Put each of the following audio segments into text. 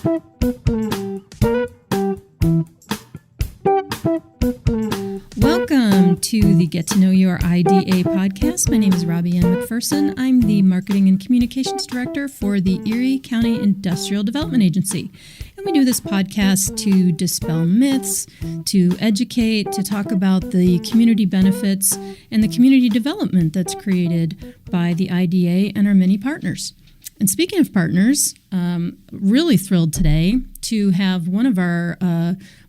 Welcome to the Get to Know Your IDA podcast. My name is Robbie Ann McPherson. I'm the Marketing and Communications Director for the Erie County Industrial Development Agency. And we do this podcast to dispel myths, to educate, to talk about the community benefits and the community development that's created by the IDA and our many partners. And speaking of partners, really thrilled today to have one of our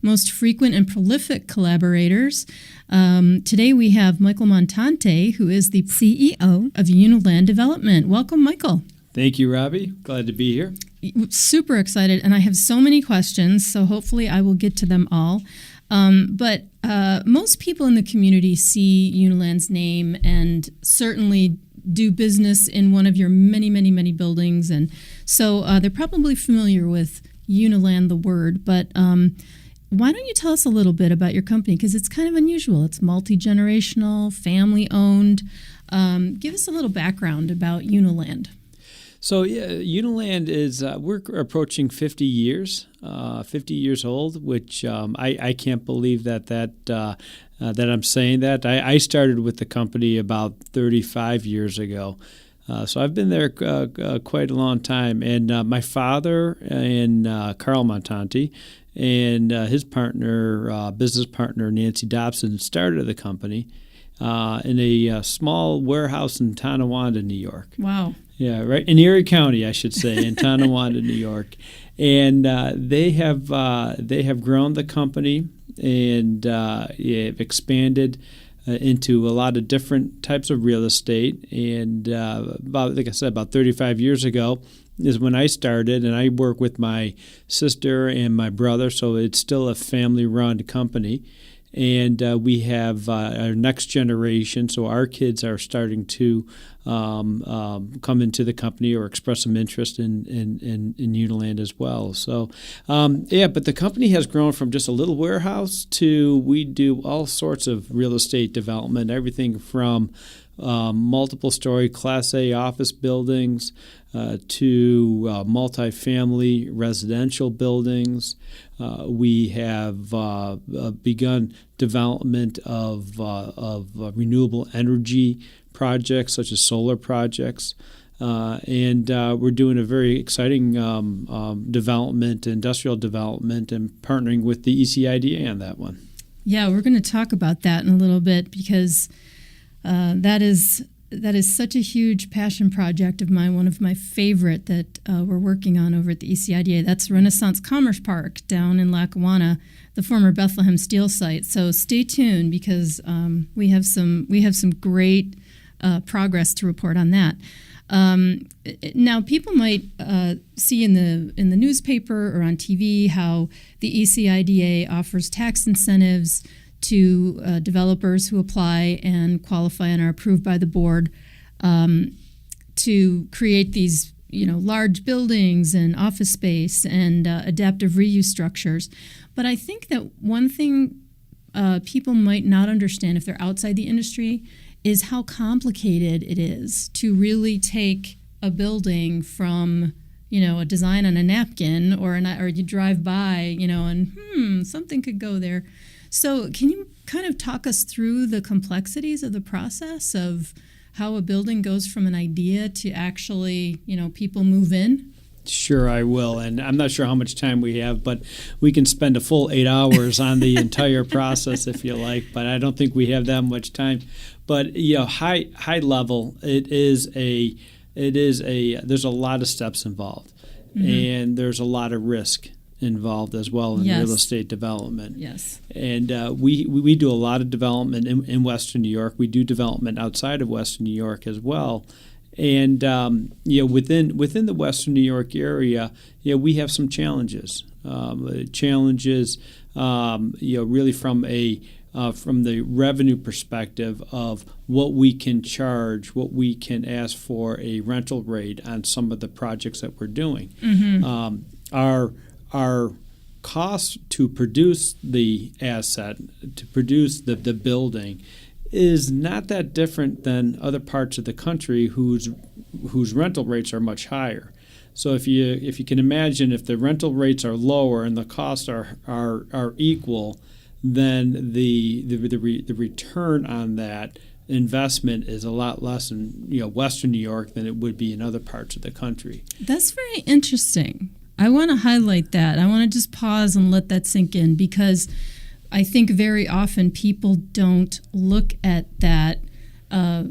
most frequent and prolific collaborators. Today we have Michael Montante, who is the CEO of Uniland Development. Welcome, Michael. Thank you, Robbie. Glad to be here. Super excited, and I have so many questions, so hopefully I will get to them all. But most people in the community see Uniland's name and certainly do business in one of your many, many, many buildings. And so they're probably familiar with Uniland, the word. But why don't you tell us a little bit about your company? Because it's kind of unusual. It's multi-generational, family-owned. Give us a little background about Uniland. So, yeah, Uniland is, we're approaching 50 years old, which I can't believe that I'm saying that. I started with the company about 35 years ago. So I've been there quite a long time. And my father and Carl Montante and his partner, business partner, Nancy Dobson, started the company in a small warehouse in Tonawanda, New York. Wow. Yeah, right in Erie County, I should say, in Tonawanda, New York, and they have grown the company and have expanded into a lot of different types of real estate. And like I said, about 35 years ago is when I started, and I work with my sister and my brother, so it's still a family-run company. And we have our next generation, so our kids are starting to come into the company or express some interest in Uniland as well. So, but the company has grown from just a little warehouse to we do all sorts of real estate development, everything from multiple-story Class A office buildings to multifamily residential buildings. We have begun development of renewable energy projects such as solar projects. And we're doing a very exciting development, industrial development, and partnering with the ECIDA on that one. Yeah, we're going to talk about that in a little bit because that is such a huge passion project of mine, one of my favorite that we're working on over at the ECIDA. That's Renaissance Commerce Park down in Lackawanna, the former Bethlehem Steel site. So stay tuned because we have some great progress to report on that. Now, people might see in the newspaper or on TV how the ECIDA offers tax incentives to developers who apply and qualify and are approved by the board to create these, large buildings and office space and adaptive reuse structures. But I think that one thing people might not understand if they're outside the industry is how complicated it is to really take a building from a design on a napkin or you drive by, and something could go there. So can you kind of talk us through the complexities of the process of how a building goes from an idea to actually, people move in? Sure, I will. And I'm not sure how much time we have, but we can spend a full 8 hours on the entire process if you like, but I don't think we have that much time. But, high level, there's a lot of steps involved, and there's a lot of risk involved as well in real estate development. Yes. And we do a lot of development in Western New York. We do development outside of Western New York as well. And within the Western New York area, we have some challenges. Really from the revenue perspective of what we can charge, what we can ask for a rental rate on some of the projects that we're doing. Our cost to produce the asset, to produce the building, is not that different than other parts of the country whose rental rates are much higher. So if you can imagine, if the rental rates are lower and the costs are equal, then the return on that investment is a lot less in Western New York than it would be in other parts of the country. That's very interesting. I want to highlight that. I want to just pause and let that sink in, because I think very often people don't look at that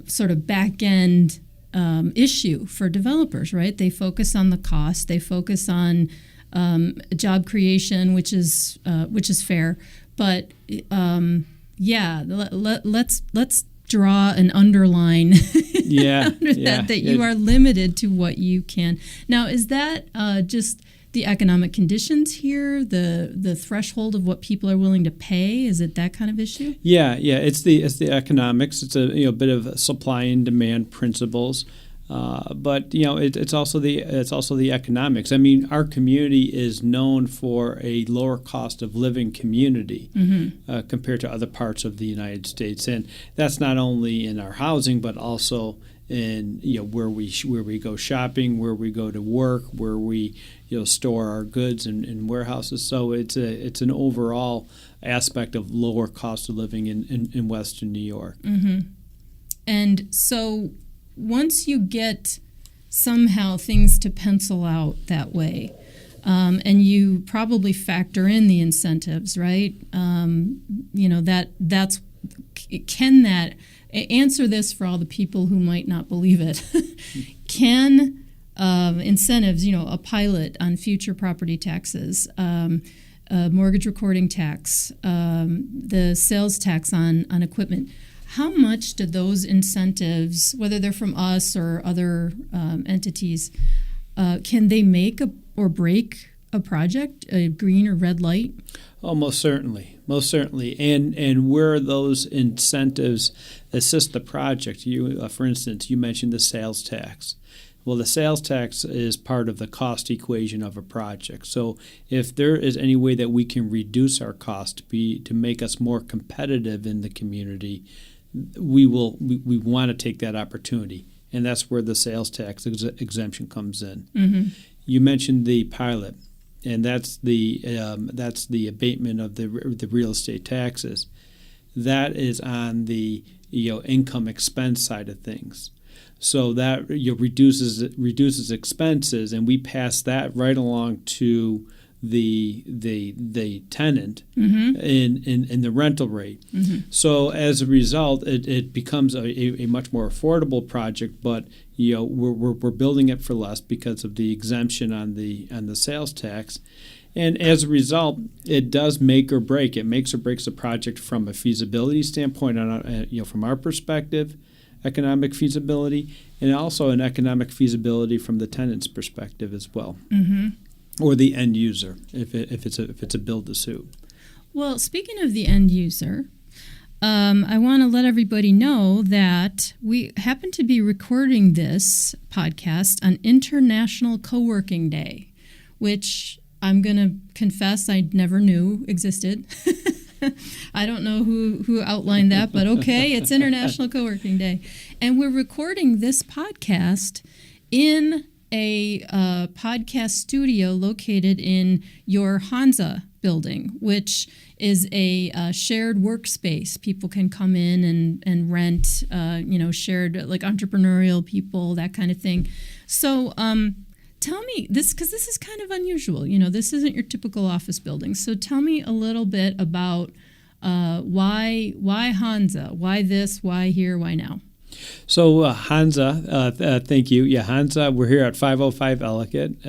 sort of back end issue for developers, right? They focus on the cost. They focus on job creation, which is fair. But let's draw an underline under that you are limited to what you can. Now, is that just the economic conditions here, the threshold of what people are willing to pay? Is it that kind of issue? Yeah. It's the economics. It's a bit of supply and demand principles, but it's also the economics. I mean, our community is known for a lower cost of living community compared to other parts of the United States, and that's not only in our housing, but also in where we go shopping, where we go to work, where we store our goods in warehouses. So it's an overall aspect of lower cost of living in Western New York. Mm-hmm. And so once you get somehow things to pencil out that way, and you probably factor in the incentives, right? Can that answer this for all the people who might not believe it? Can incentives, a pilot on future property taxes, mortgage recording tax, the sales tax on equipment, how much do those incentives, whether they're from us or other entities, can they make or break a project, a green or red light? Oh, most certainly. And where those incentives assist the project, for instance, you mentioned the sales tax. Well, the sales tax is part of the cost equation of a project. So if there is any way that we can reduce our cost to make us more competitive in the community, we want to take that opportunity, and that's where the sales tax exemption comes in. Mm-hmm. You mentioned the pilot, and that's the abatement of the real estate taxes. That is on the income expense side of things. So that reduces expenses, and we pass that right along to the tenant in the rental rate. Mm-hmm. So as a result, it becomes a much more affordable project, but we're building it for less because of the exemption on the sales tax. And as a result, it does make or break. It makes or breaks a project from a feasibility standpoint, from our perspective, economic feasibility, and also an economic feasibility from the tenant's perspective as well. Mm-hmm. Or the end user, if it's a build to suit. Well, speaking of the end user, I want to let everybody know that we happen to be recording this podcast on International Co-working Day, which I'm going to confess I never knew existed. I don't know who outlined that, but okay, it's International Co-working Day. And we're recording this podcast in a podcast studio located in your Hansa building, which is a shared workspace. People can come in and rent, shared, like entrepreneurial people, that kind of thing. So tell me this, because this is kind of unusual. This isn't your typical office building. So tell me a little bit about why Hansa? Why this? Why here? Why now? So Hansa, thank you. Yeah, Hansa, we're here at 505 Ellicott.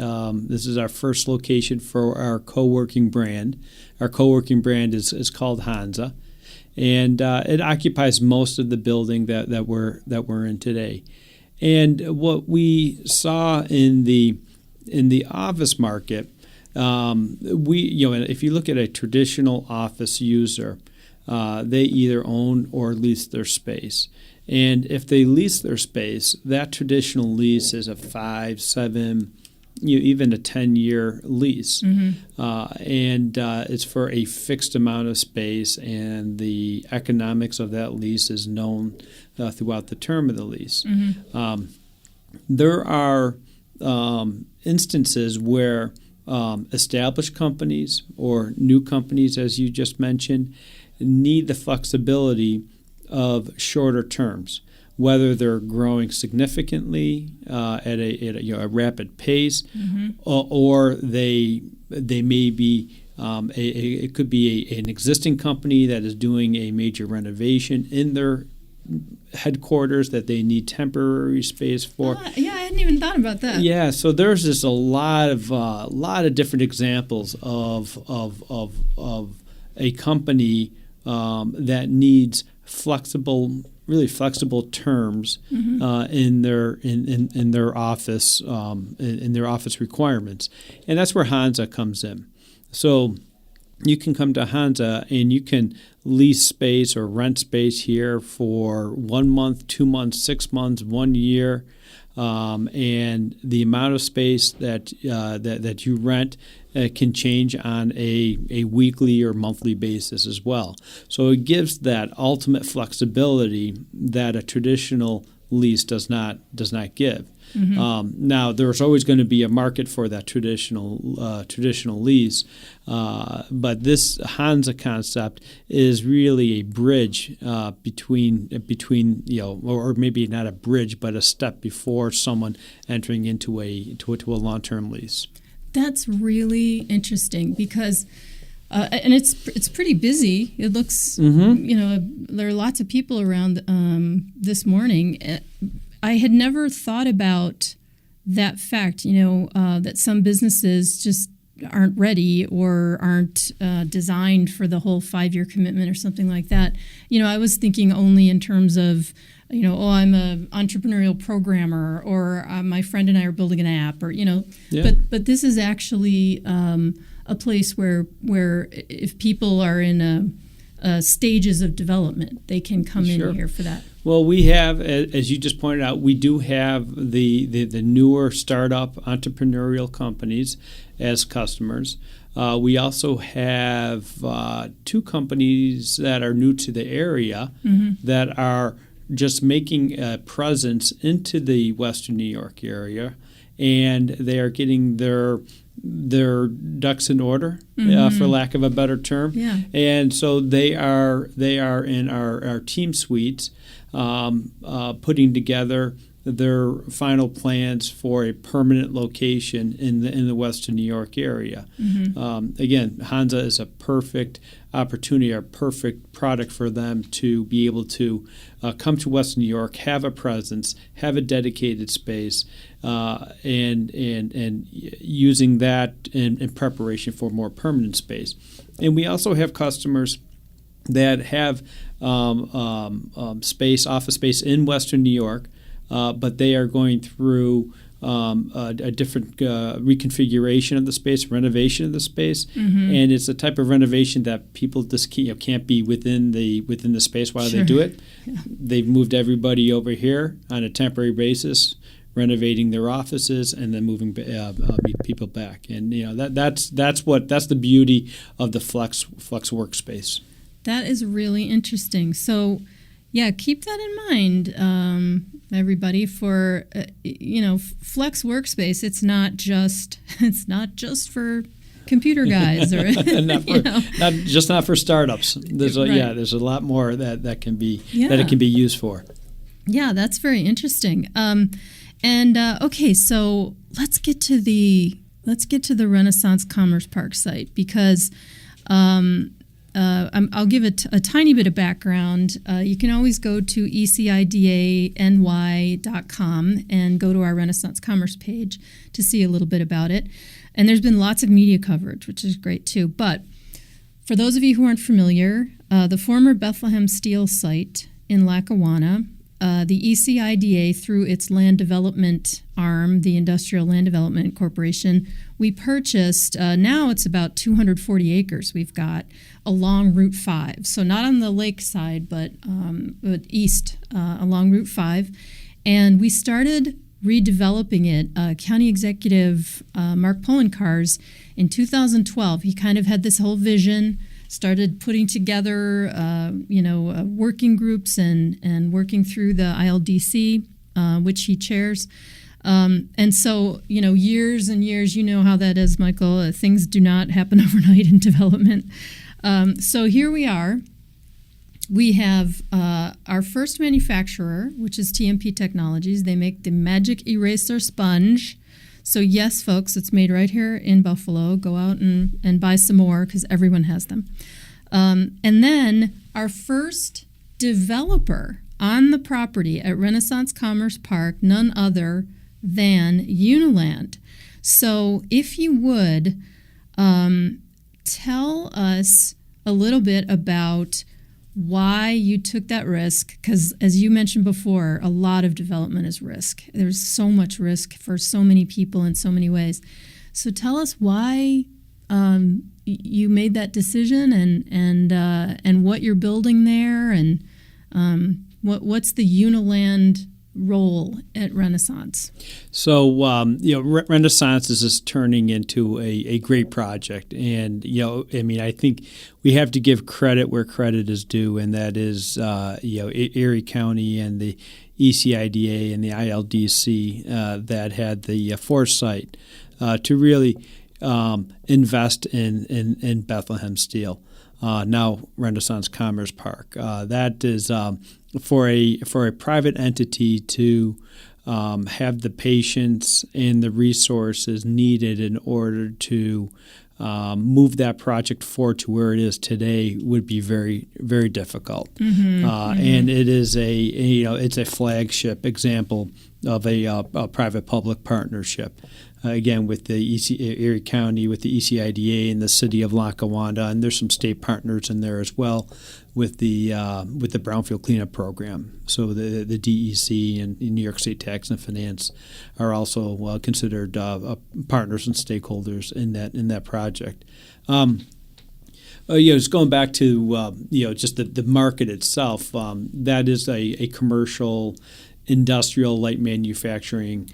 This is our first location for our co-working brand. Our co-working brand is called Hansa, and it occupies most of the building that we're in today. And what we saw in the office market, if you look at a traditional office user, they either own or lease their space. And if they lease their space, that traditional lease is a 5, 7, even a 10-year lease. Mm-hmm. And it's for a fixed amount of space, and the economics of that lease is known throughout the term of the lease. Mm-hmm. There are, in instances where established companies or new companies, as you just mentioned, need the flexibility of shorter terms, whether they're growing significantly at a rapid pace, or they may be it could be an existing company that is doing a major renovation in their headquarters that they need temporary space for. Yeah, I hadn't even thought about that. Yeah, so there's just a lot of different examples of a company that needs really flexible terms in their office requirements, and that's where Hansa comes in. So you can come to Hansa and you can lease space or rent space here for 1 month, 2 months, 6 months, 1 year, and the amount of space that you rent can change on a weekly or monthly basis as well. So it gives that ultimate flexibility that a traditional lease does not give. Now, there's always going to be a market for that traditional lease, but this Hansa concept is really a bridge between or maybe not a bridge, but a step before someone entering into a long-term lease. That's really interesting because. And it's pretty busy. It looks, there are lots of people around this morning. I had never thought about that fact, that some businesses just aren't ready or aren't designed for the whole 5-year commitment or something like that. I was thinking only in terms of, I'm an entrepreneurial programmer, or my friend and I are building an app, or, but this is actually a place where if people are in stages of development, they can come in here for that. Well, we have, as you just pointed out, we do have the newer startup entrepreneurial companies as customers. We also have 2 companies that are new to the area that are just making a presence into the Western New York area, and they are getting their ducks in order, for lack of a better term. Yeah. And so they are in our team suites, putting together their final plans for a permanent location in the Western New York area. Again, Hansa is a perfect opportunity, a perfect product for them to be able to come to Western New York, have a presence, have a dedicated space, and using that in preparation for more permanent space. And we also have customers that have office space in Western New York, but they are going through a different reconfiguration of the space, renovation of the space, and it's a type of renovation that people just can't be within the space while they do it. Yeah. They've moved everybody over here on a temporary basis, renovating their offices, and then moving people back. And that's the beauty of the flex workspace. That is really interesting. So, yeah, keep that in mind, everybody. For flex workspace, it's not just for computer guys, or not for startups. There's a lot more that can be that it can be used for. Yeah, that's very interesting. Okay, so let's get to the Renaissance Commerce Park site, because I'll give it a tiny bit of background. You can always go to ECIDA.ny.com and go to our Renaissance Commerce page to see a little bit about it. And there's been lots of media coverage, which is great too. But for those of you who aren't familiar, the former Bethlehem Steel site in Lackawanna, the ECIDA, through its land development arm, the Industrial Land Development Corporation, we purchased, now it's about 240 acres we've got along Route 5. So not on the lake side, but east along Route 5. And we started redeveloping it. County Executive Mark Polenkars, in 2012, he kind of had this whole vision, started putting together, working groups and working through the ILDC, which he chairs. And so, years and years, you know how that is, Michael. Things do not happen overnight in development. So here we are. We have our first manufacturer, which is TMP Technologies. They make the Magic Eraser Sponge. So yes, folks, it's made right here in Buffalo. Go out and buy some more because everyone has them. And then our first developer on the property at Renaissance Commerce Park, none other than Uniland. So if you would, tell us a little bit about why you took that risk, because as you mentioned before, a lot of development is risk. There's so much risk for so many people in so many ways. So tell us why you made that decision and what you're building there, and what's the Uniland role at Renaissance? So, Renaissance is just turning into a great project. And, I think we have to give credit where credit is due, and that is, Erie County and the ECIDA and the ILDC that had the foresight to really invest in Bethlehem Steel. Now Renaissance Commerce Park. That is for a private entity to have the patience and the resources needed in order to move that project forward to where it is today would be very, very difficult. And it is it's a flagship example of a private-public partnership. Again, with the Erie County, with the ECIDA and the city of Lackawanna, and there's some state partners in there as well with the Brownfield Cleanup Program. So the DEC and New York State Tax and Finance are also considered partners and stakeholders in that project. Just going back to just the market itself, that is a commercial, industrial, light manufacturing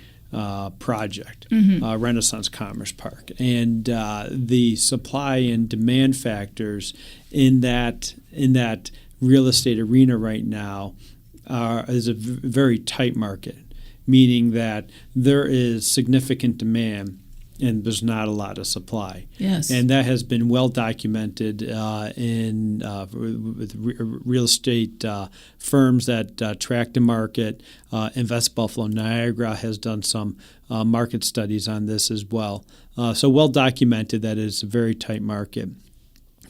project, Renaissance Commerce Park, and the supply and demand factors in that real estate arena right now is a very tight market, meaning that there is significant demand and there's not a lot of supply. Yes. And that has been well documented with real estate firms that track the market. Invest Buffalo Niagara has done some market studies on this as well. So well documented that it's a very tight market.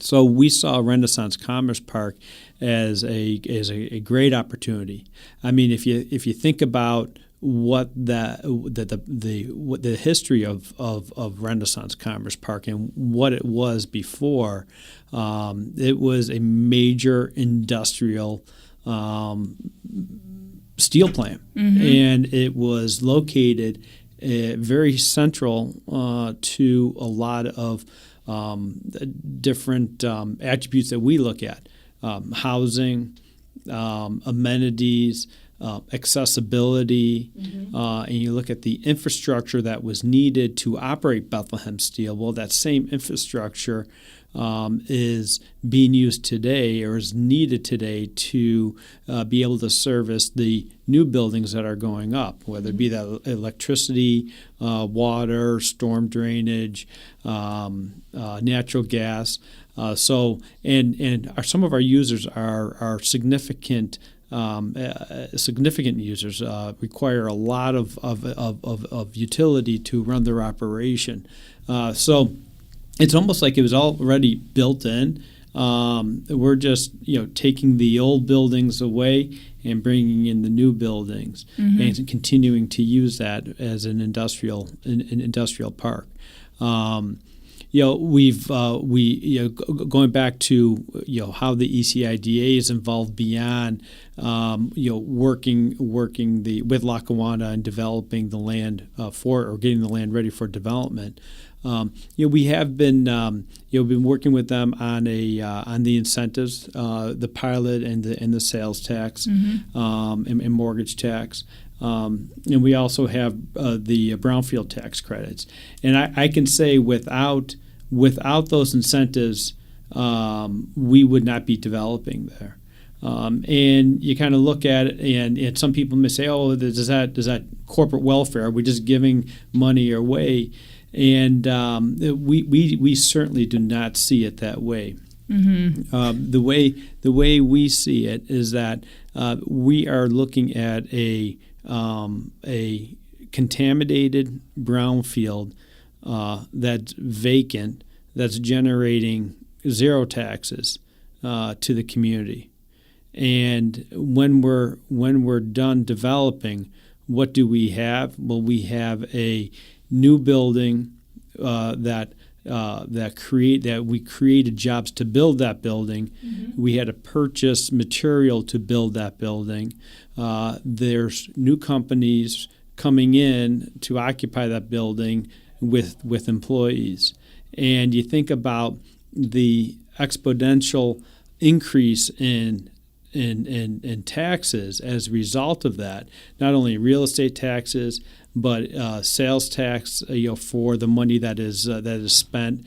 So we saw Renaissance Commerce Park as a great opportunity. I mean, if you think about what the history of Renaissance Commerce Park and what it was before, it was a major industrial steel plant, and it was located very central to a lot of different attributes that we look at: housing, amenities, accessibility, and you look at the infrastructure that was needed to operate Bethlehem Steel. Well, that same infrastructure is being used today, or is needed today, to be able to service the new buildings that are going up, whether it be that electricity, water, storm drainage, natural gas. Some of our users are significant. Significant users require a lot of utility to run their operation. So it's almost like it was already built in. We're just taking the old buildings away and bringing in the new buildings and continuing to use that as an industrial park. Going back to how the ECIDA is involved beyond working with Lackawanna and developing the land getting the land ready for development. We have been been working with them on the incentives, the pilot and the sales tax and mortgage tax. And we also have the brownfield tax credits. And I can say without those incentives, we would not be developing there. And you kind of look at it, and some people may say, "Oh, does that corporate welfare? Are we just giving money away?" And we certainly do not see it that way. Mm-hmm. The way we see it is that we are looking at a contaminated brownfield that's vacant, that's generating zero taxes to the community. And when we're done developing, what do we have? Well, we have a new building that we created jobs to build that building. Mm-hmm. We had to purchase material to build that building. There's new companies coming in to occupy that building with employees. And you think about the exponential increase in taxes as a result of that, not only real estate taxes, but sales tax, for the money that is spent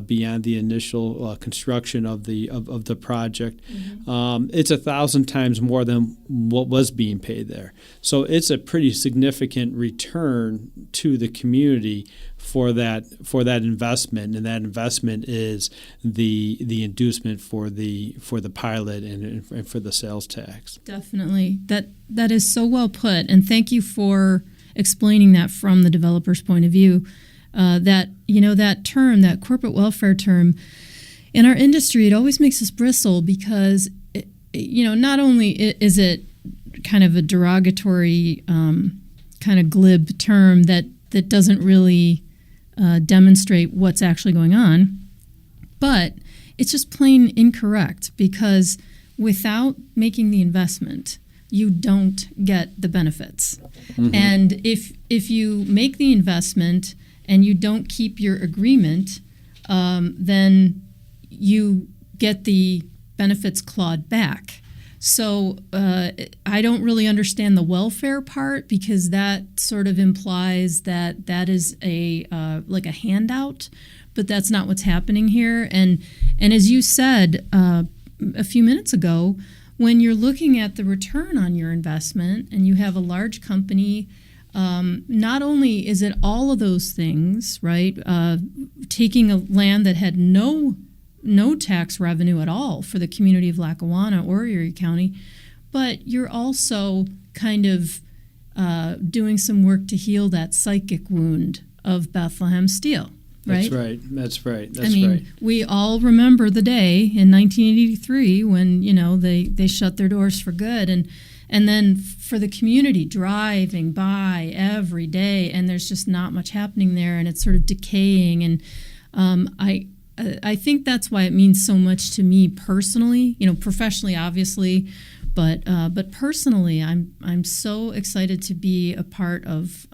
beyond the initial construction of the project. Mm-hmm. It's 1,000 times more than what was being paid there. So it's a pretty significant return to the community for that investment, and that investment is the inducement for the pilot and for the sales tax. Definitely, that is so well put, and thank you for explaining that from the developer's point of view. That term, that corporate welfare term, in our industry, it always makes us bristle because not only is it kind of a derogatory, kind of glib term that doesn't really demonstrate what's actually going on, but it's just plain incorrect, because without making the investment, you don't get the benefits. Mm-hmm. And if you make the investment and you don't keep your agreement, then you get the benefits clawed back. So I don't really understand the welfare part, because that sort of implies that is like a handout, but that's not what's happening here. And as you said a few minutes ago, when you're looking at the return on your investment and you have a large company, not only is it all of those things, right? Taking a land that had no tax revenue at all for the community of Lackawanna or Erie County, but you're also kind of doing some work to heal that psychic wound of Bethlehem Steel. Right? That's right. We all remember the day in 1983 when they shut their doors for good, and then for the community driving by every day, and there's just not much happening there, and it's sort of decaying. And I think that's why it means so much to me personally. Professionally, obviously. But personally, I'm so excited to be a part of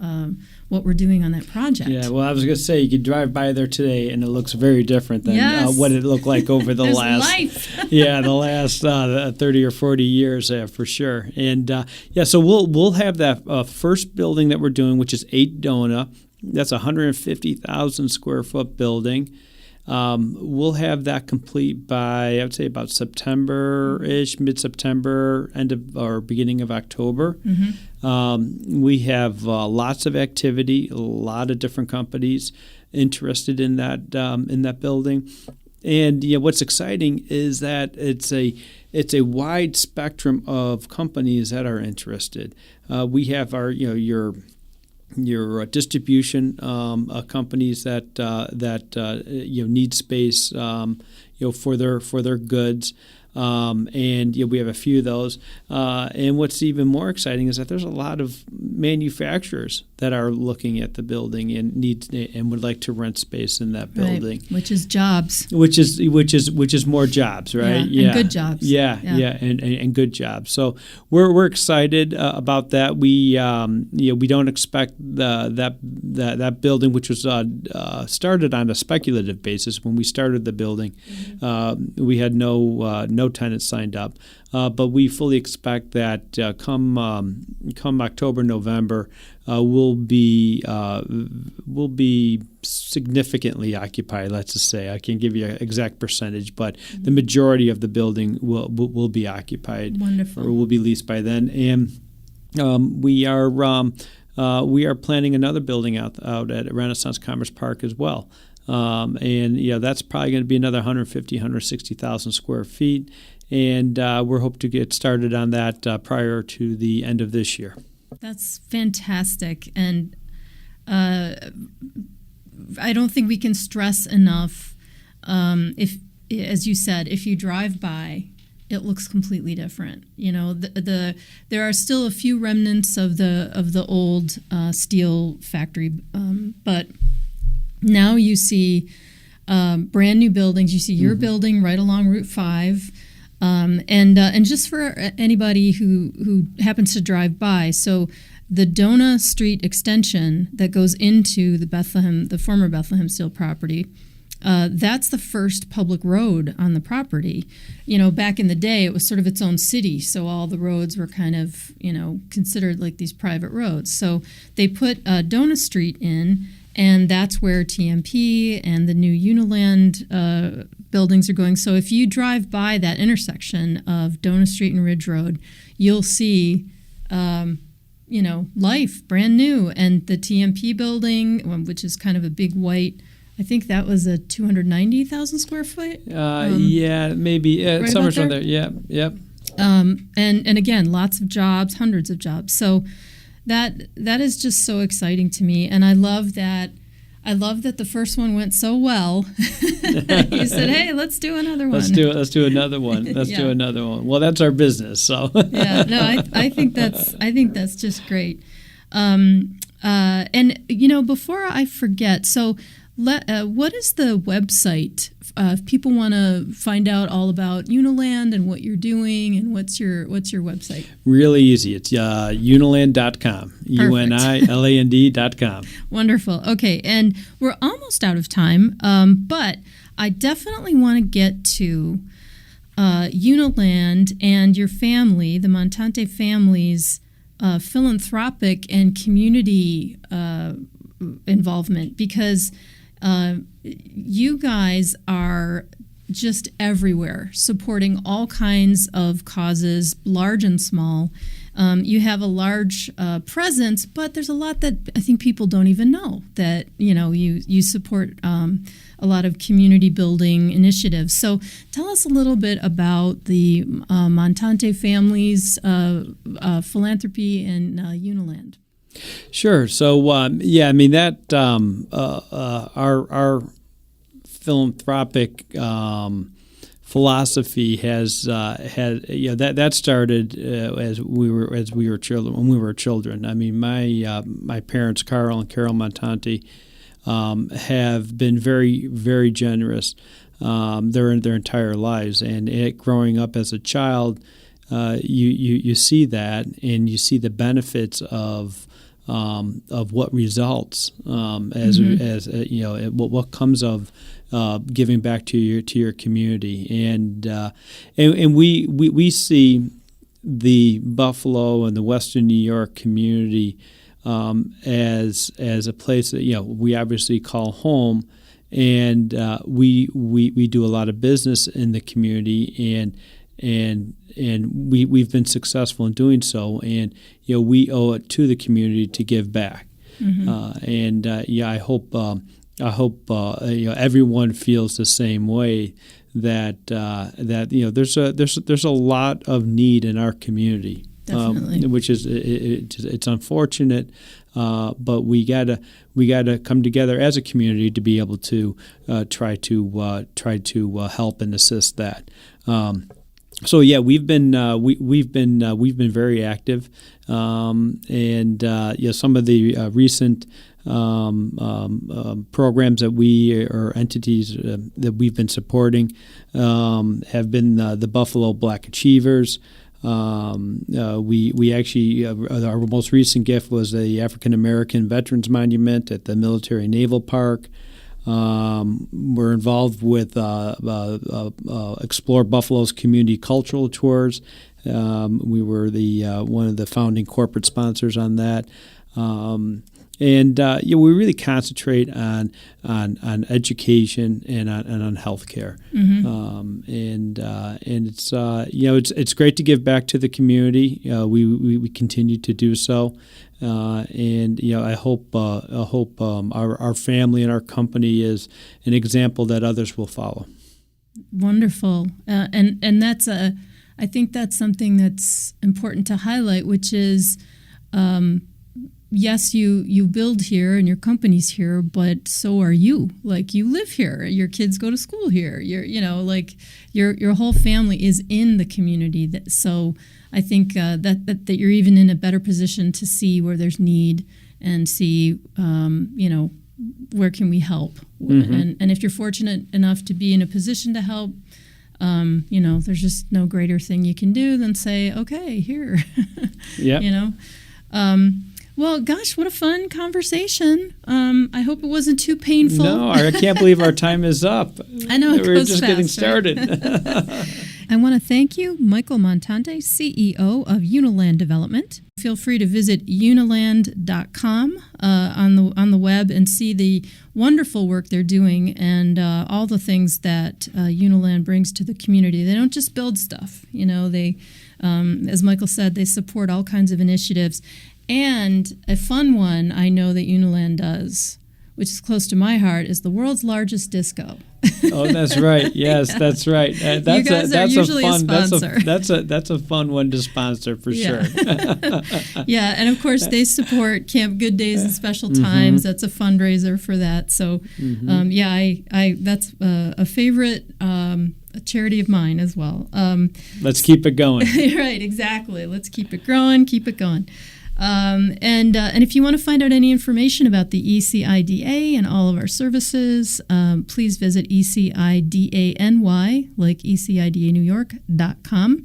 what we're doing on that project. Yeah, well, I was going to say, you could drive by there today, and it looks very different than what it looked like over the last 30 or 40 years, for sure. And so we'll have that first building that we're doing, which is 8 Dona. That's a 150,000 square foot building. We'll have that complete by, I would say, about September-ish, mid-September, end of or beginning of October. Mm-hmm. We have lots of activity, a lot of different companies interested in that building. And what's exciting is that it's a wide spectrum of companies that are interested. We have our your distribution companies that need space for their goods, and we have a few of those. And what's even more exciting is that there's a lot of manufacturers that are looking at the building and would like to rent space in that building, right. Which is jobs. Which is more jobs, right? And good jobs. And good jobs. So we're excited about that. We don't expect that building, which was started on a speculative basis. When we started the building, mm-hmm. We had no tenants signed up, but we fully expect that come October, November, will be significantly occupied. Let's just say I can't give you an exact percentage, but the majority of the building will be occupied. Wonderful. Or will be leased by then. And we are planning another building out at Renaissance Commerce Park as well. And that's probably going to be another 150, 160,000 square feet. And we're hoping to get started on that prior to the end of this year. That's fantastic. And I don't think we can stress enough, if, as you said, if you drive by, it looks completely different. There are still a few remnants of the old steel factory, but now you see brand new buildings. You see your building right along Route 5. And just for anybody who happens to drive by, so the Dona Street extension that goes into the former Bethlehem Steel property, that's the first public road on the property. Back in the day, it was sort of its own city, so all the roads were kind of, considered like these private roads. So they put Dona Street in, and that's where TMP and the new Uniland buildings are going. So if you drive by that intersection of Dona Street and Ridge Road, you'll see, life, brand new. And the TMP building, which is kind of a big white, I think that was a 290,000 square foot. Maybe right somewhere around there. Yep. And again, lots of jobs, hundreds of jobs. So that is just so exciting to me, and I love that the first one went so well. You said, "Hey, let's do another one. Let's do another one. Let's do another one." Well, that's our business, so. Yeah, no, I think that's just great. And before I forget, so what is the website if people want to find out all about Uniland and what you're doing, and what's your website? Really easy. It's uniland.com. UNILAND.com. Wonderful. Okay, and we're almost out of time, but I definitely want to get to Uniland and your family, the Montante family's philanthropic and community involvement, because you guys are just everywhere, supporting all kinds of causes, large and small. You have a large presence, but there's a lot that I think people don't even know, that you support a lot of community building initiatives. So tell us a little bit about the Montante family's philanthropy and Uniland. Sure. So our philanthropic philosophy has that started as we were children. When we were children, I mean, my parents, Carl and Carol Montante, have been very, very generous their entire lives, and growing up as a child, you see that, and you see the benefits of what results what comes of giving back to your community, and we see the Buffalo and the Western New York community as a place that we obviously call home, and we do a lot of business in the community, and we've been successful in doing so, and we owe it to the community to give back. I hope everyone feels the same way, that there's a lot of need in our community. Which is it's unfortunate, but we gotta come together as a community to be able to try to help and assist that. So we've been very active, and some of the recent programs that we or entities that we've been supporting have been the Buffalo Black Achievers. We actually our most recent gift was the African American Veterans Monument at the Military Naval Park. We're involved with Explore Buffalo's community cultural tours. We were one of the founding corporate sponsors on that. We really concentrate on education and on healthcare, and it's great to give back to the community. We continue to do so, I hope our family and our company is an example that others will follow. Wonderful, and that's I think that's something that's important to highlight, which is. Yes, you build here and your company's here, but so are you. Like, you live here, your kids go to school here. Your whole family is in the community. So I think that you're even in a better position to see where there's need and see where can we help. And if you're fortunate enough to be in a position to help, there's just no greater thing you can do than say, okay, here. Yeah. Well, gosh, what a fun conversation. I hope it wasn't too painful. No, I can't believe our time is up. I know, it We're goes just fast, getting started. I want to thank you, Michael Montante, CEO of Uniland Development. Feel free to visit uniland.com on the web and see the wonderful work they're doing and all the things that Uniland brings to the community. They don't just build stuff. They, as Michael said, they support all kinds of initiatives. And a fun one I know that Uniland does, which is close to my heart, is the world's largest disco. Oh, that's right. Yes, that's right. You guys are usually a sponsor. That's a fun one to sponsor for sure. Yeah, and of course they support Camp Good Days and Special Times. That's a fundraiser for that. So, I that's a favorite a charity of mine as well. Let's keep it going. Right, exactly. Let's keep it growing. Keep it going. And if you want to find out any information about the ECIDA and all of our services, please visit ECIDANY, like ECIDANewYork.com.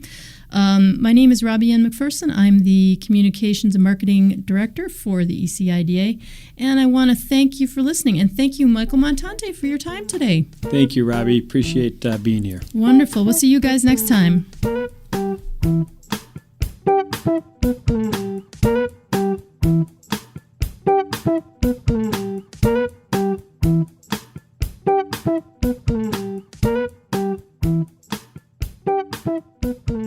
My name is Robbie Ann McPherson. I'm the Communications and Marketing Director for the ECIDA, and I want to thank you for listening, and thank you, Michael Montante, for your time today. Thank you, Robbie. Appreciate being here. Wonderful. We'll see you guys next time. Thank you.